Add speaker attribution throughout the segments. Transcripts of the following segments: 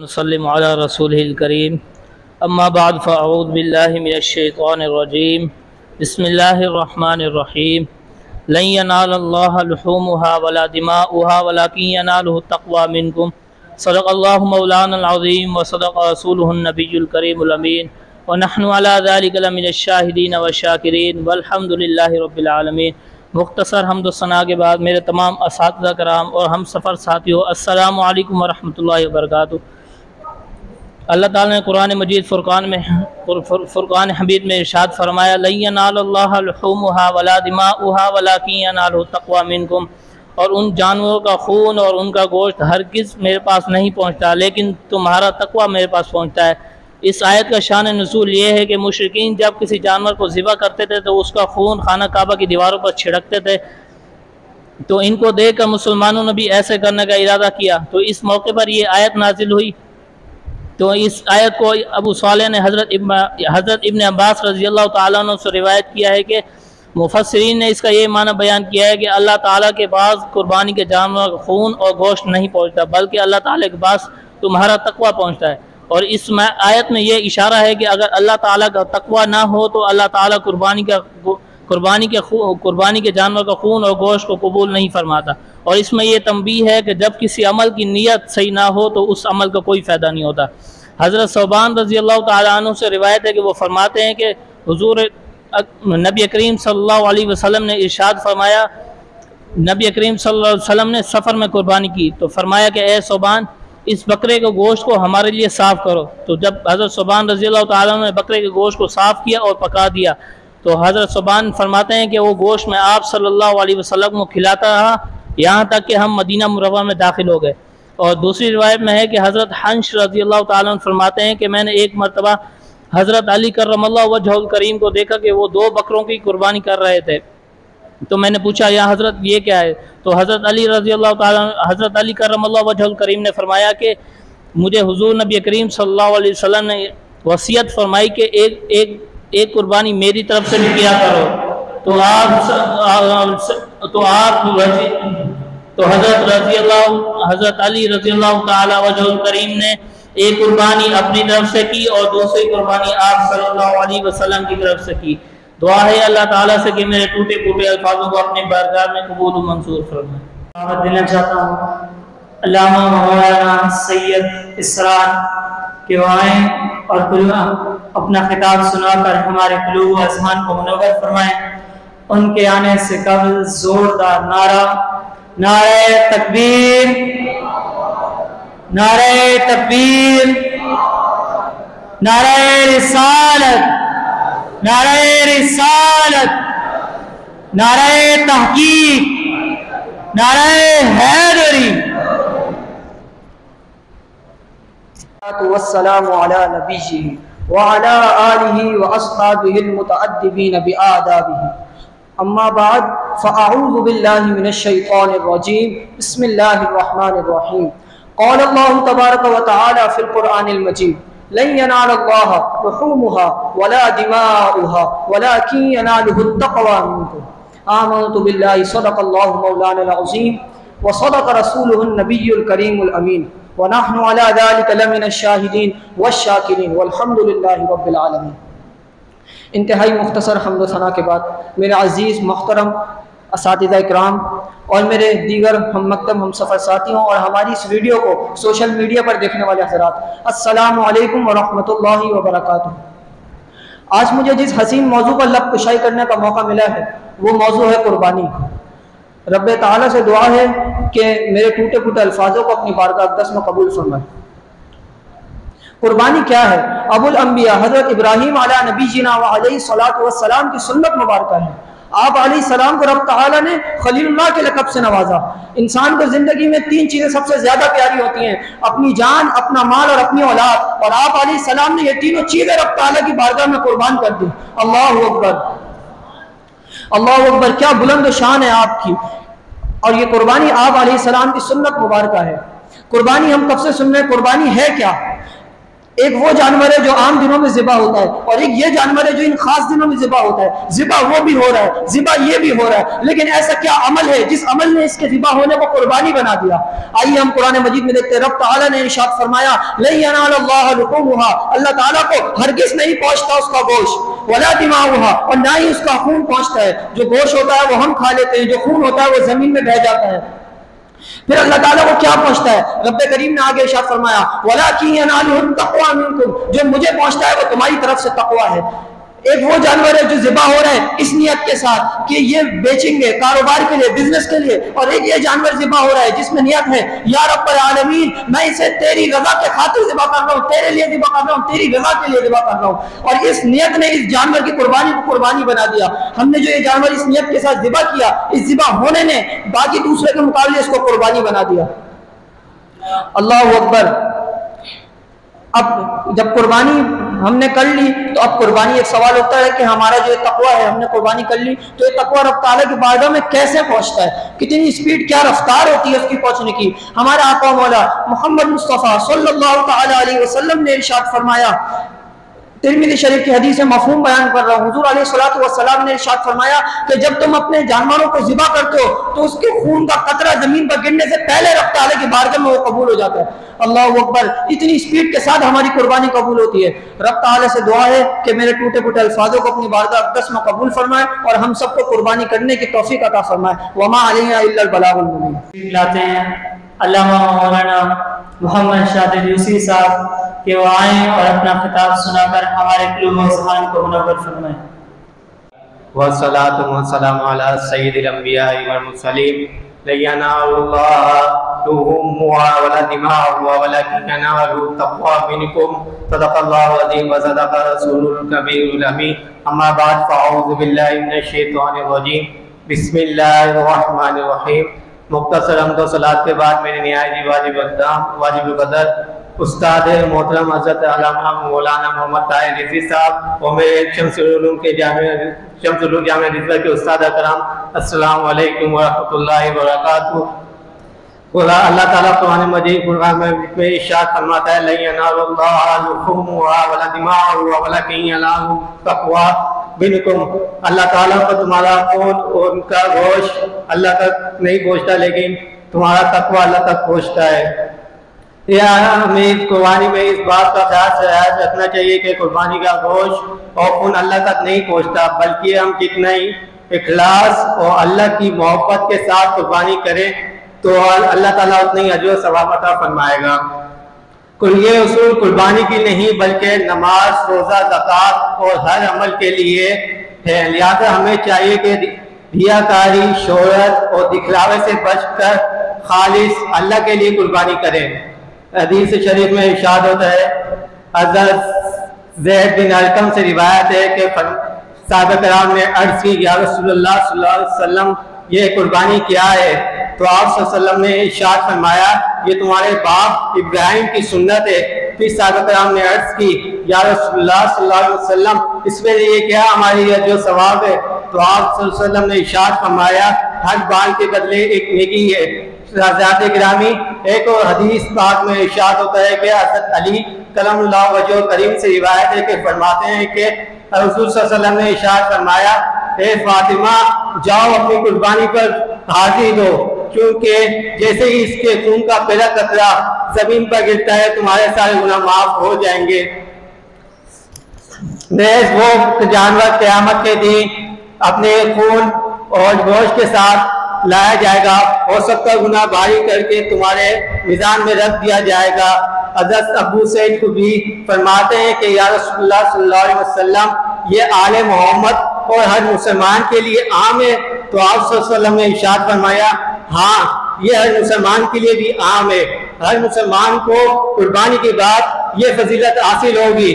Speaker 1: نسلم علی رسولہ الکریم اما بعد فاعوذ باللہ من الشیطان الرجیم بسم اللہ الرحمن الرحیم لن ینال اللہ لحومها ولا دماؤها ولکن ینالہ التقوی منکم صدق اللہ مولانا العظیم وصدق رسولہ النبی الکریم الامین ونحن علی ذلک لمن الشاہدین والشاکرین والحمد للہ رب العالمین۔ مختصر حمد و ثنا کے بعد میرے تمام اساتذہ کرام اور ہم سفر ساتھیوں السلام علیکم ورحمۃ اللہ وبرکاتہ۔ اللہ تعالیٰ نے قرآن مجید فرقان حمید میں ارشاد فرمایا لن ینال اللہ لحومها ولا دماؤها ولکن ینالہ التقوی منکم، اور ان جانوروں کا خون اور ان کا گوشت ہرگز میرے پاس نہیں پہنچتا لیکن تمہارا تقوی میرے پاس پہنچتا ہے۔ اس آیت کا شان نزول یہ ہے کہ مشرکین جب کسی جانور کو ذبح کرتے تھے تو اس کا خون خانہ کعبہ کی دیواروں پر چھڑکتے تھے، تو ان کو دیکھ کر مسلمانوں نے بھی ایسے کرنے کا ارادہ کیا، تو اس موقع پر یہ آیت نازل ہوئی۔ تو اس آیت کو ابو صالح نے حضرت ابن عباس رضی اللہ تعالیٰ عنہ سے روایت کیا ہے کہ مفسرین نے اس کا یہ معنی بیان کیا ہے کہ اللہ تعالیٰ کے پاس قربانی کے جانور کا خون اور گوشت نہیں پہنچتا بلکہ اللہ تعالیٰ کے پاس تمہارا تقوی پہنچتا ہے، اور اس آیت میں یہ اشارہ ہے کہ اگر اللہ تعالیٰ کا تقوی نہ ہو تو اللہ تعالیٰ قربانی کے جانور کا خون اور گوشت کو قبول نہیں فرماتا، اور اس میں یہ تنبیہ ہے کہ جب کسی عمل کی نیت صحیح نہ ہو تو اس عمل کا کوئی فائدہ نہیں ہوتا۔ حضرت ثوبان رضی اللہ تعالیٰ عنہ سے روایت ہے کہ وہ فرماتے ہیں کہ حضور نبی کریم صلی اللہ علیہ وسلم نے ارشاد فرمایا، نبی کریم صلی اللہ علیہ وسلم نے سفر میں قربانی کی تو فرمایا کہ اے ثوبان اس بکرے کے گوشت کو ہمارے لیے صاف کرو، تو جب حضرت ثوبان رضی اللہ تعالیٰ عنہ نے بکرے کے گوشت کو صاف کیا اور پکا دیا تو حضرت ثوبان فرماتے ہیں کہ وہ گوشت میں آپ صلی اللہ علیہ وسلم کو کھلاتا رہا یہاں تک کہ ہم مدینہ منورہ میں داخل ہو گئے۔ اور دوسری روایت میں ہے کہ حضرت حنش رضی اللہ تعالیٰ عنہ فرماتے ہیں کہ میں نے ایک مرتبہ حضرت علی کرم اللہ وجہ الکریم کو دیکھا کہ وہ 2 بکروں کی قربانی کر رہے تھے، تو میں نے پوچھا یا حضرت یہ کیا ہے؟ تو حضرت علی رضی اللہ تعالیٰ حضرت علی کرم اللہ وجہ الکریم نے فرمایا کہ مجھے حضور نبی کریم صلی اللہ علیہ وسلم نے وصیت فرمائی کہ ایک قربانی میری طرف سے بھی کیا کرو، تو حضرت علی رضی اللہ تعالیٰ وجہ الکریم نے ایک قربانی اپنی طرف سے کی اور دوسری قربانی آپ صلی اللہ علیہ وسلم کی طرف سے کی۔ دعا ہے اللہ تعالیٰ سے کہ میرے ٹوٹے پھوٹے الفاظوں کو اپنے بارگاہ میں قبول و منظور فرمائے۔
Speaker 2: دعوت دینا چاہتا ہوں علامہ مولانا سید اسرار کہ وہ آئیں اور اپنا خطاب سنا کر ہمارے قلوب و اذہان کو منور فرمائیں۔ ان کے آنے سے قبل زوردار نعرہ تکبیر، نعرہ تکبیر، نعرہ رسالت، نعرہ رسالت، نعرہ تحقیق، نعرہ حیدری۔
Speaker 3: والسلام علی نبیہ وعلی آلہ واصحابہ المتأدبین بآدابہ، اما بعد فاعوذ باللہ من الشیطان الرجیم، بسم اللہ الرحمن الرحیم۔ قال اللہ تبارک و تعالی فی القرآن المجید لن ینال اللہ لحومها ولا دماؤها ولکن ینالہ التقوی منکم۔ آمنت باللہ صدق اللہ مولانا العظیم وصدق رسولہ النبی الکریم الامین ونحن علی ذلک لمن الشاہدین والشاکرین والحمد للہ رب العالمین۔ انتہائی مختصر حمد و ثنا کے بعد میرے عزیز محترم اساتذہ اکرام اور میرے دیگر ہم مکتب ہم سفر ساتھیوں اور ہماری اس ویڈیو کو سوشل میڈیا پر دیکھنے والے حضرات، السلام علیکم ورحمۃ اللہ وبرکاتہ۔ آج مجھے جس حسین موضوع پر لب کشائی کرنے کا موقع ملا ہے وہ موضوع ہے قربانی۔ رب تعالیٰ سے دعا ہے کہ میرے ٹوٹے پھوٹے الفاظوں کو اپنی بارگاہ اقدس میں قبول فرمائے۔ قربانی کیا ہے؟ ابو الانبیاء حضرت ابراہیم علیہ نبی جینا علیہ السلام کی سنت مبارکہ ہے۔ آپ علیہ السلام کو رب تعالیٰ نے خلیل اللہ کے لقب سے نوازا۔ انسان کو زندگی میں 3 چیزیں سب سے زیادہ پیاری ہوتی ہیں، اپنی جان، اپنا مال اور اپنی اولاد، اور آپ علیہ السلام نے یہ تینوں چیزیں رب تعالیٰ کی بارگاہ میں قربان کر دی۔ اللہ اکبر، اللہ اکبر، کیا بلند و شان ہے آپ کی۔ اور یہ قربانی آپ علیہ السلام کی سنت مبارکہ ہے۔ قربانی ہم کب سے سن رہے ہیں؟ قربانی ہے کیا؟ ایک وہ جانور ہے جو عام دنوں میں ذبح ہوتا ہے، اور ایک یہ جانور ہے جو ان خاص دنوں میں ذبح ہوتا ہے۔ ذبح وہ بھی ہو رہا ہے، ذبح یہ بھی ہو رہا ہے، لیکن ایسا کیا عمل ہے جس عمل نے اس کے ذبح ہونے کو قربانی بنا دیا؟ آئیے ہم قرآن مجید میں دیکھتے ہیں، رب تعالیٰ نے ارشاد فرمایا لَن يَنَالَ اللَّهَ لُحُومُهَا، اللہ تعالیٰ کو ہرگز نہیں پہنچتا اس کا گوشت، وَلَا دِمَاؤُهَا، اور نہ ہی اس کا خون پہنچتا ہے۔ جو گوشت ہوتا ہے وہ ہم کھا لیتے ہیں، جو خون ہوتا ہے وہ زمین میں بہہ جاتا ہے۔ پھر اللہ تعالیٰ کو کیا پہنچتا ہے؟ رب کریم نے آگے ارشاد فرمایا وَلَٰكِن يَنَالُهُ التَّقْوَىٰ مِنكُمْ، جو مجھے پہنچتا ہے وہ تمہاری طرف سے تقویٰ ہے۔ ایک وہ جانور ہے جو ذبح ہو رہا ہے اس نیت کے ساتھ کہ یہ بیچیں گے کاروبار کے لیے، بزنس کے لیے، اور ایک یہ جانور ذبح ہو رہا ہے جس میں نیت ہے یا رب العالمین میں اسے تیری رضا کے خاطر ذبح کر رہا ہوں، تیرے لیے ذبح کر رہا ہوں، تیری رضا کے لیے ذبح کر رہا ہوں، اور اس نیت نے اس جانور کی قربانی کو قربانی بنا دیا۔ ہم نے جو یہ جانور اس نیت کے ساتھ ذبح کیا، اس ذبح ہونے نے باقی دوسرے کے مقابلے اس کو قربانی بنا دیا۔ اللہ اکبر۔ اب جب قربانی ہم نے کر لی تو اب قربانی ایک سوال ہوتا ہے کہ ہمارا جو تقویٰ ہے، ہم نے قربانی کر لی تو یہ تقویٰ رب تعالیٰ کی بارگاہ میں کیسے پہنچتا ہے؟ کتنی سپیڈ، کیا رفتار ہوتی ہے اس کی پہنچنے کی؟ ہمارا آقا مولا محمد مصطفیٰ صلی اللہ تعالیٰ علیہ وسلم نے ارشاد فرمایا، ترمذی شریف کی حدیث مفہوم بیان کر رہا ہوں، حضور علیہ الصلوۃ والسلام نے ارشاد فرمایا کہ جب تم اپنے جانوروں کو ذبح کرتے ہو تو اس کے خون کا قطرہ زمین پر گرنے سے پہلے رب تعالیٰ کی بارگاہ میں وہ قبول ہو جاتا ہے۔ اللہ اکبر۔ اتنی سپیڈ کے ساتھ ہماری قربانی قبول ہوتی ہے۔ رب تعالیٰ سے دعا ہے کہ میرے ٹوٹے پھوٹے الفاظوں کو اپنی بارگاہ اقدس میں قبول فرمائے اور ہم سب کو قربانی کرنے کی توفیق عطا فرمائے۔ وما علینا الا البلاغ المبین۔
Speaker 2: لاتے ہیں علامہ مولانا محمد شاہد یوسفی صاحب کہ وہ آئیں اور اپنا خطاب سنا کر ہمارے قلوب و ذہان کو منور فرمائیں۔
Speaker 4: والصلاة والسلام على سيد الأنبياء والمرسلين لا ينال الله لحومها ولا دماؤها ولكن يناله التقوى منكم صدق الله العظيم وصدق رسوله الكبير الأمين أما بعد فأعوذ بالله من الشيطان الرجيم بسم الله الرحمن الرحيم۔ مختصر حمد و صلاۃ کے بعد میرے نہایت واجب القدر استاد محترم حضرت علامہ مولانا محمد طاہر رضوی صاحب اور میرے شمس العلوم کے جامعہ رضویہ کے استاد اکرام، السلام علیکم ورحمۃ اللہ وبرکاتہ۔ اللہ تعالیٰ قرآن مجید میں ارشاد فرماتا ہے لن ینال اللہ لحومها ولا دماؤها ولکن ینالہ التقوی منکم، اللہ تعالیٰ کو تمہارا خون اور ان کا گوشت اللہ تک نہیں پہنچتا لیکن تمہارا تقوی اللہ تک پہنچتا ہے۔ ہمیں قربانی میں اس بات کا خیال رکھنا چاہیے کہ قربانی کا گوشت اور خون اللہ تک نہیں پہنچتا، بلکہ ہم کتنا ہی اخلاص اور اللہ کی محبت کے ساتھ قربانی کریں تو اللہ تعالیٰ اتنا ہی اجر و ثواب عطا فرمائے گا۔ یہ اصول قربانی کی نہیں بلکہ نماز، روزہ، زکوٰۃ اور ہر عمل کے لیے ہے، لہذا ہمیں چاہیے کہ ریاکاری، شہرت اور دکھلاوے سے بچ کر خالص اللہ کے لیے قربانی کریں۔ حدیث شریف میں ارشاد ہوتا ہے، حضرت زید بن ارقم سے روایت ہے کہ صحابہ کرام نے عرض کی یا رسول اللہ صلی اللہ علیہ وسلم یہ قربانی کیا ہے؟ تو آپ صلی اللہ علیہ وسلم نے ارشاد فرمایا یہ تمہارے باپ ابراہیم کی سنت ہے۔ پھر صحابہ کرام نے عرض کی یا رسول اللہ صلی اللہ علیہ وسلم اس میں یہ کیا ہماری جو ثواب ہے؟ تو آپ صلی اللہ علیہ وسلم نے ارشاد فرمایا ہر بال کے بدلے ایک نیکی ہے۔ حضرات گرامی، ایک اور حدیث پاک میں ارشاد ہوتا ہے کہ حضرت علی کلم اللہ وجہ کریم سے روایت ہے کہ فرماتے ہیں کہ حضور صلی اللہ علیہ وسلم نے ارشاد فرمایا اے فاطمہ جاؤ اپنی قربانی پر حاضر ہو، کیونکہ جیسے ہی اس کے خون کا پہلا قطرہ زمین پر گرتا ہے تمہارے سارے گناہ معاف ہو جائیں گے۔ نیز وہ جانور قیامت کے دن اپنے خون اور گوشت کے ساتھ لایا جائے گا، ہو سکتا گناہ بھاری کر کے تمہارے میزان میں رکھ دیا جائے گا۔ حضرت ابو سعید خدری فرماتے ہیں کہ یا رسول اللہ صلی اللہ علیہ وسلم یہ آل محمد اور ہر مسلمان کے لیے عام ہے؟ تو آپ صلی اللہ علیہ وسلم نے ارشاد فرمایا ہاں یہ ہر مسلمان کے لیے بھی عام ہے، ہر مسلمان کو قربانی کے بعد یہ فضیلت حاصل ہوگی۔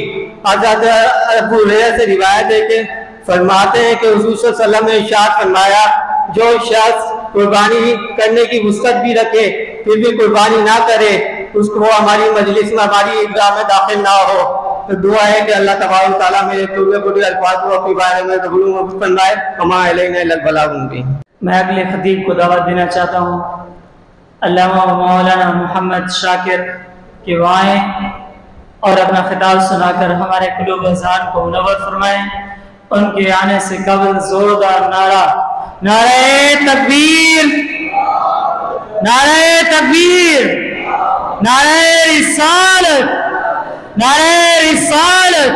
Speaker 4: حضرت ابو ہریرہ سے روایت ہے کہ فرماتے ہیں کہ حضور صلی اللہ علیہ وسلم نے ارشاد فرمایا جو شخص قربانی کرنے کی وسعت بھی رکھے پھر بھی قربانی نہ کرے اس کو ہماری مجلس میں ہماری عیدگاہ میں داخل نہ ہو۔ تو دعا ہے کہ اللہ تبارک و تعالیٰ میرے ٹوٹے پھوٹے الفاظ کو اپنی بارے میں قبول فرمائے۔ وما علینا الا البلاغ المبین۔
Speaker 2: میں اگلے خطیب کو دعوت دینا چاہتا ہوں علامہ مولانا محمد شاکر کہ وہ آئیں
Speaker 1: اور اپنا خطاب سنا کر ہمارے قلوب و اذہان کو منور فرمائیں۔ ان کے آنے سے قبل زوردار نعرہ نعرہ تکبیر، نعرہ تکبیر، نعرہ رسالت، نعرہ رسالت،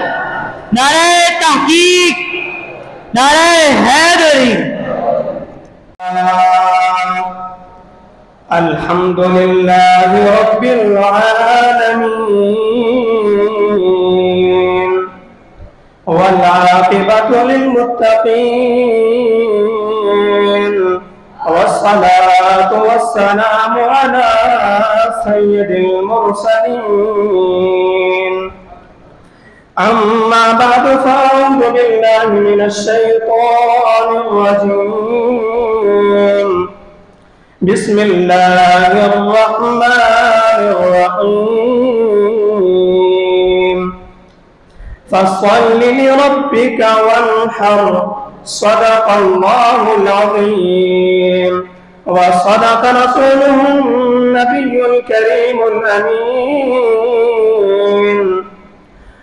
Speaker 1: نعرہ تحقیق، نعرہ حیدری۔
Speaker 4: الحمد لله رب العالمين والعاقبة للمتقين والصلاة والسلام على سيد المرسلين أما بعد فأعوذ بالله من الشيطان الرجيم بسم الله الرحمن الرحيم فصل لربك وانحر صدق الله العظيم وصدق رسوله النبي الكريم الأمين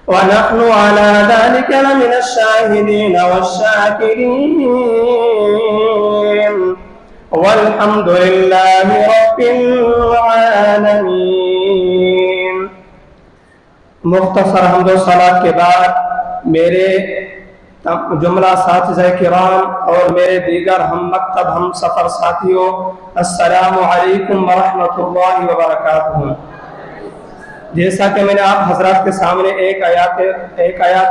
Speaker 4: ونحن على ذلك لمن الشاهدين والشاكرين والحمد لله رب العالمین۔ مختصر حمد و صلات کے بعد میرے جملہ اساتذہ کرام اور میرے دیگر ہم مکتب ہم سفر ساتھیوں، السلام علیکم ورحمۃ اللہ وبرکاتہ۔ جیسا کہ میں نے آپ حضرات کے سامنے ایک آیات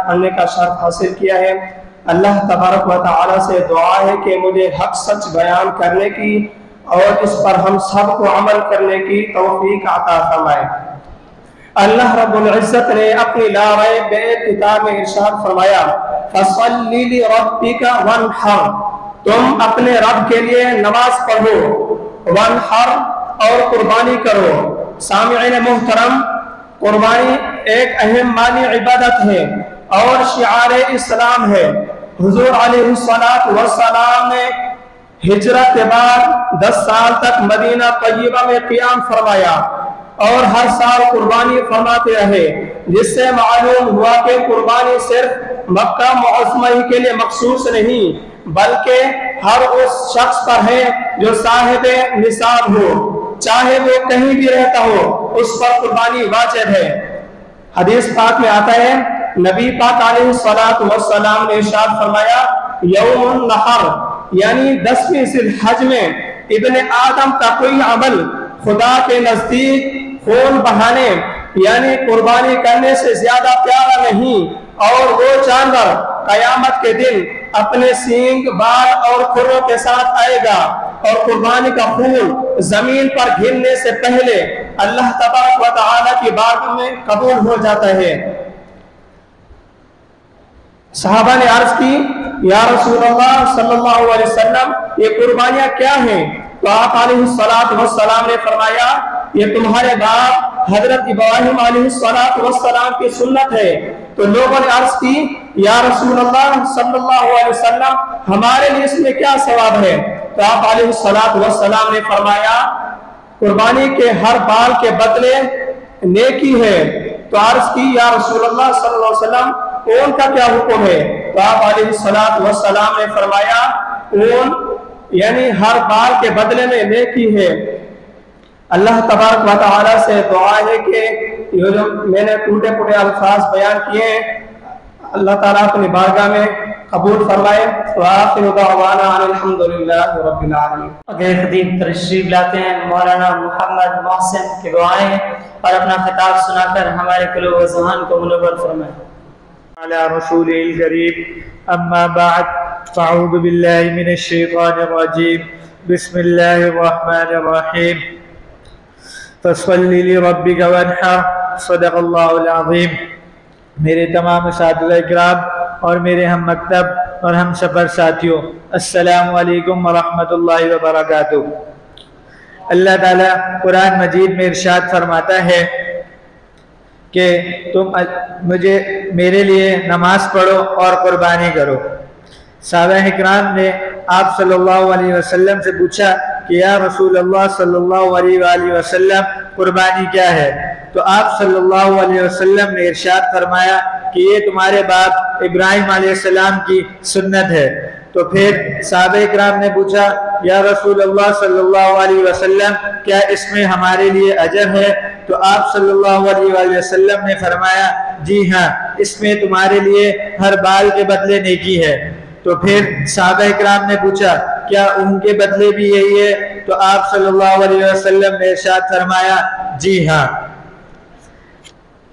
Speaker 4: پڑھنے کا شرف حاصل کیا ہے، اللہ تبارک و تعالی سے دعا ہے کہ مجھے حق سچ بیان کرنے کی اور اس پر ہم سب کو عمل کرنے کی توفیق عطا فرمائے۔ اللہ رب العزت نے اپنی لا ریب کتاب میں ارشاد فرمایا فَصَلِّ لِرَبِّكَ وَانْحَرْ، تم اپنے رب کے لیے نماز پڑھو، وانحر اور قربانی کرو۔ سامعین محترم، قربانی ایک اہم معنی عبادت ہے اور شعار اسلام ہے۔ حضور علیہ السلام نے ہجرت کے بعد 10 سال تک مدینہ طیبہ میں قیام فرمایا اور ہر سال قربانی فرماتے رہے، جس سے معلوم ہوا کہ قربانی صرف مکہ معظمہ ہی کے لیے مخصوص نہیں بلکہ ہر اس شخص پر ہے جو صاحب نصاب ہو، چاہے وہ کہیں بھی رہتا ہو، اس پر قربانی واجب ہے۔ حدیث پاک میں آتا ہے، نبی پاک علیہ السلام نے ارشاد فرمایا یوم النحر، یعنی 10ویں ذی الحج میں ابن آدم کا کوئی عمل خدا کے نزدیک خون بہانے یعنی قربانی کرنے سے زیادہ پیارا نہیں، اور وہ جانور قیامت کے دن اپنے سینگ، بال اور کھروں کے ساتھ آئے گا اور قربانی کا خون زمین پر گرنے سے پہلے اللہ تبارک و تعالی کی بارگاہ میں قبول ہو جاتا ہے۔ صحابہ نے عرض کی یا رسول اللہ صلی اللہ علیہ وسلم یہ قربانیاں کیا ہیں؟ تو آپ علیہ السلام نے فرمایا یہ تمہارے باپ حضرت ابراہیم علیہ السلام کی سنت ہے۔ تو لوگوں نے عرض کی یا رسول اللہ صلی اللہ علیہ وسلم ہمارے لیے اس میں کیا ثواب ہے؟ تو آپ علیہ السلام نے فرمایا قربانی کے ہر بال کے بدلے نیکی ہے۔ تو عرض کی یا رسول اللہ صلی اللہ علیہ وسلم اون کا کیا حکم ہے؟ تو آپ علیہ السلام نے فرمایا اون یعنی ہر بال کے بدلے میں نیکی ہے۔ اللہ تبارک و تعالی سے دعا ہے کہ یہ جو میں نے ٹوٹے پھوٹے الفاظ بیان کیے ہیں اللہ تعالیٰ اپنی بارگاہ میں قبول فرمائے۔ وآخر دعوانا ان الحمدللہ رب العالمین۔
Speaker 1: اگلے خطیب تشریف لاتے ہیں مولانا محمد محسن کی دعائیں اور اپنا خطاب سنا کر ہمارے قلوب و ذہان کو منور فرمائے۔
Speaker 5: على رسوله الكريم أما بعد فأعوذ بالله من الشيطان الرجيم بسم الله الرحمن الرحيم فصل لربك وانحر صدق الله العظيم۔ میرے تمام اساتذہ کرام اور میرے ہم مکتب اور ہم سفر ساتھیوں، السلام علیکم ورحمۃ اللہ وبرکاتہ۔ اللہ تعالیٰ قرآن مجید میں ارشاد فرماتا ہے کہ تم میرے لیے نماز پڑھو اور قربانی کرو۔ صحابہ اکرام نے آپ صلی اللہ علیہ وسلم سے پوچھا کہ یا رسول اللہ صلی اللہ علیہ وآلہ وسلم قربانی کیا ہے؟ تو آپ صلی اللہ علیہ وسلم نے ارشاد فرمایا کہ یہ تمہارے باپ ابراہیم علیہ السلام کی سنت ہے۔ تو پھر صحابہ اکرام نے پوچھا یا رسول اللہ صلی اللہ علیہ وسلم کیا اس میں ہمارے لیے اجر ہے؟ تو آپ صلی اللہ علیہ وآلہ وسلم نے فرمایا جی ہاں، اس میں تمہارے لیے ہر بال کے بدلے نیکی ہے۔ تو پھر صحابہ اکرام نے پوچھا کیا ان کے بدلے بھی یہی ہے؟ تو آپ صلی اللہ علیہ وسلم نے ارشاد فرمایا جی ہاں۔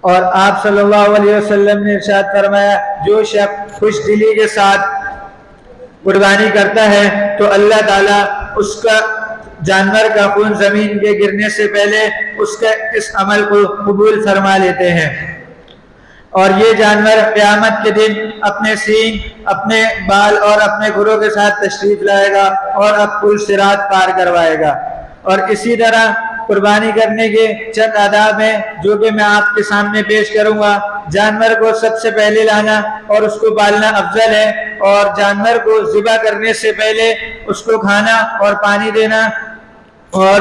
Speaker 5: اور آپ صلی اللہ علیہ وسلم نے ارشاد فرمایا جو شخص خوش دلی کے ساتھ قربانی کرتا ہے تو اللہ تعالیٰ اس کا جانور کا خون زمین کے گرنے سے پہلے اس کا اس عمل کو قبول فرما لیتے ہیں، اور یہ جانور قیامت کے دن اپنے سینگ، اپنے بال اور اپنے گھروں کے ساتھ تشریف لائے گا اور اب پل صراط پار کروائے گا۔ اور اسی طرح قربانی کرنے کے چند آداب ہیں جو کہ میں آپ کے سامنے پیش کروں گا۔ جانور کو سب سے پہلے لانا اور اس کو پالنا افضل ہے، اور جانور کو ذبح کرنے سے پہلے اس کو کھانا اور پانی دینا، اور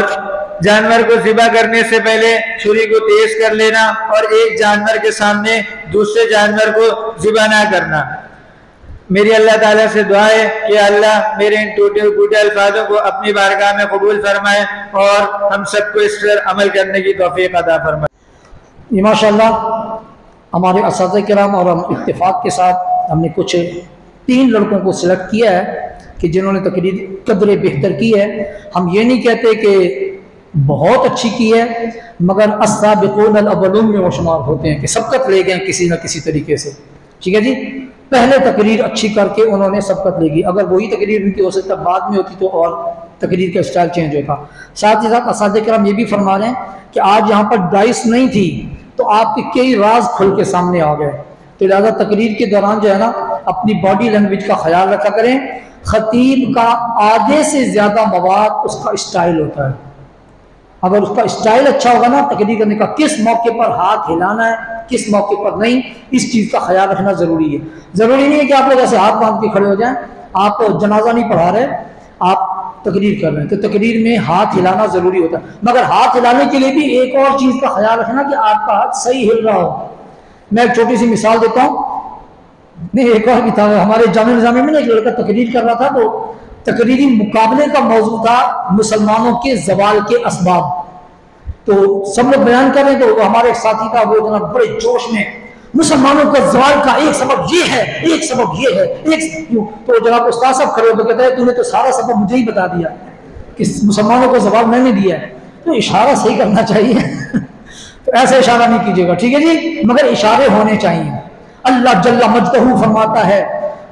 Speaker 5: جانور کو ذبح کرنے سے پہلے چھری کو تیز کر لینا، اور ایک جانور کے سامنے دوسرے جانور کو ذبح نہ کرنا۔ میری اللہ تعالیٰ سے دعا ہے کہ اللہ میرے ان ٹوٹے پھوٹے الفاظوں کو اپنی بارگاہ میں قبول فرمائے اور ہم سب کو اس پر عمل کرنے کی توفیق عطا فرمائے۔
Speaker 2: یہ ماشاءاللہ ہمارے اساتذہ کرام اور ہم اتفاق کے ساتھ ہم نے کچھ 3 لڑکوں کو سلیکٹ کیا ہے کہ جنہوں نے تقریر قدر بہتر کی ہے۔ ہم یہ نہیں کہتے کہ بہت اچھی کی ہے، مگر السابقون الاولون میں وہ شمار ہوتے ہیں کہ سبقت لے گئے کسی نہ کسی طریقے سے، ٹھیک ہے جی۔ پہلے تقریر اچھی کر کے انہوں نے سبقت لے گی، اگر وہی تقریر ان کی ہو سکتا بعد میں ہوتی تو اور تقریر کا اسٹائل چینج ہوتا۔ ساتھ ہی ساتھ اساتذہ کرام یہ بھی فرما رہے ہیں کہ آج یہاں پر ڈائس نہیں تھی تو آپ کے کئی راز کھل کے سامنے آ گئے، تو لہٰذا تقریر کے دوران جو ہے نا اپنی باڈی لینگویج کا خیال رکھا کریں۔ خطیب کا آدھے سے زیادہ مواد اس کا اسٹائل ہوتا ہے، اگر اس کا اسٹائل اچھا ہوگا نا تقریر کرنے کا، کس موقع پر ہاتھ ہلانا ہے کس موقع پر نہیں، اس چیز کا خیال رکھنا ضروری ہے۔ ضروری نہیں ہے کہ آپ لوگ ایسے ہاتھ باندھ کے کھڑے ہو جائیں، آپ جنازہ نہیں پڑھا رہے، آپ تقریر کر رہے ہیں تو تقریر میں ہاتھ ہلانا ضروری ہوتا ہے، مگر ہاتھ ہلانے کے لیے بھی ایک اور چیز کا خیال رکھنا کہ آپ کا ہاتھ صحیح ہل رہا ہو۔ میں ایک چھوٹی سی مثال دیتا ہوں، نہیں ایک اور بھی تھا، ہمارے جامعہ نظامیہ میں ایک لڑکا تقریر کر رہا تھا تو تقریری مقابلے کا موضوع تھا مسلمانوں کے زوال کے اسباب، تو سب لوگ بیان کر رہے ہیں تو ہمارے ایک ساتھی تھا وہ جناب بڑے جوش میں مسلمانوں کا زوال کا ایک سبب یہ ہے، ایک سبب یہ ہے، تو جناب استاد صاحب کھڑے ہو تو کہتا ہے تو نے تو سارا سبب مجھے ہی بتا دیا کہ مسلمانوں کا زوال میں نے دیا ہے، تو اشارہ صحیح کرنا چاہیے تو ایسا اشارہ نہیں کیجیے گا، ٹھیک ہے جی، مگر اشارے ہونے چاہیے۔ اللہ جل مجدہ فرماتا ہے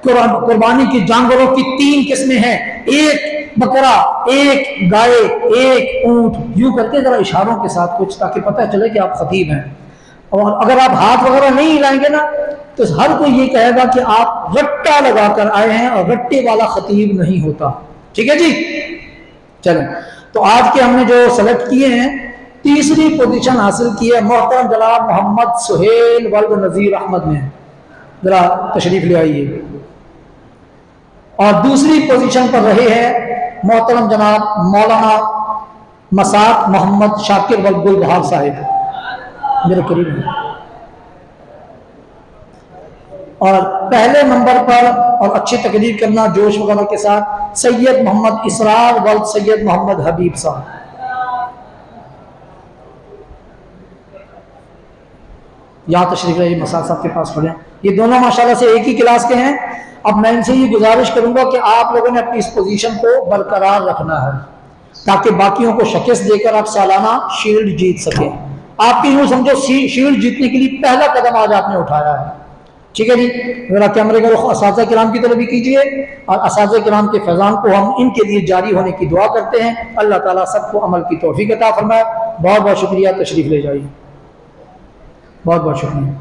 Speaker 2: قربانی کی جانوروں کی 3 قسمیں ہیں، ایک بکرا، ایک گائے، ایک اونٹ، یوں کر کے ذرا اشاروں کے ساتھ کچھ تاکہ پتہ چلے کہ آپ خطیب ہیں۔ اور اگر آپ ہاتھ وغیرہ نہیں ہلائیں گے نا تو ہر کوئی یہ کہے گا کہ آپ رٹا لگا کر آئے ہیں، اور رٹے والا خطیب نہیں ہوتا، ٹھیک ہے جی۔ چلیں تو آج کے ہم نے جو سلیکٹ کیے ہیں، تیسری پوزیشن حاصل کی ہے محترم جناب محمد سہیل ولد نذیر احمد نے، ذرا تشریف لے آئیے، اور دوسری پوزیشن پر رہے ہیں محترم جناب مولانا مساق محمد شاکر ولد گل بہار صاحب میرے قریب ہیں، اور پہلے نمبر پر اور اچھی تقریر کرنا جوش وغیرہ کے ساتھ سید محمد اسرار ولد سید محمد حبیب صاحب۔ یہاں تشریف رہی مساق صاحب کے پاس کھڑے ہیں، یہ دونوں ماشاءاللہ سے ایک ہی کلاس کے ہیں۔ اب میں ان سے یہ گزارش کروں گا کہ آپ لوگوں نے اپنی اس پوزیشن کو برقرار رکھنا ہے تاکہ باقیوں کو شکست دے کر آپ سالانہ شیلڈ جیت سکیں۔ آپ کی یوں سمجھو شیلڈ جیتنے کے لیے پہلا قدم آج آپ نے اٹھایا ہے، ٹھیک ہے جی۔ ذرا کیمرے کا رخ اساتذہ کرام کی طرف بھی کیجیے، اور اساتذہ کرام کے فیضان کو ہم ان کے لیے جاری ہونے کی دعا کرتے ہیں۔ اللہ تعالیٰ سب کو عمل کی توفیق عطا فرمائے۔ بہت بہت شکریہ، تشریف لے جائیے، بہت بہت شکریہ۔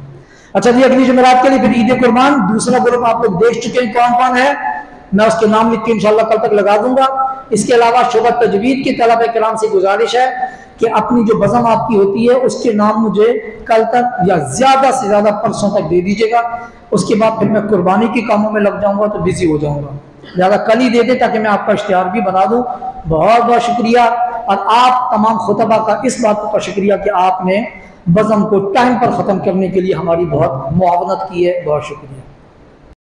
Speaker 2: اچھا جی، اگلی جمعرات کے لیے پھر عید قربان دوسرا گروپ آپ لوگ دیکھ چکے ہیں کون کون ہے، میں اس کے نام لکھ کے انشاءاللہ کل تک لگا دوں گا۔ اس کے علاوہ شعبہ تجوید کے طلبہ کرام سے گزارش ہے کہ اپنی جو بزم آپ کی ہوتی ہے اس کے نام مجھے کل تک یا زیادہ سے زیادہ پرسوں تک دے دیجیے گا، اس کے بعد پھر میں قربانی کے کاموں میں لگ جاؤں گا تو بزی ہو جاؤں گا۔
Speaker 3: لہٰذا کل ہی دے دیں تاکہ میں آپ کا اشتہار بھی بنا دوں۔ بہت بہت شکریہ، اور آپ تمام خطبہ کا اس بات کا شکریہ کہ آپ نے بزم کو ٹائم پر ختم کرنے کے لیے ہماری بہت معاونت کی ہے، بہت شکریہ۔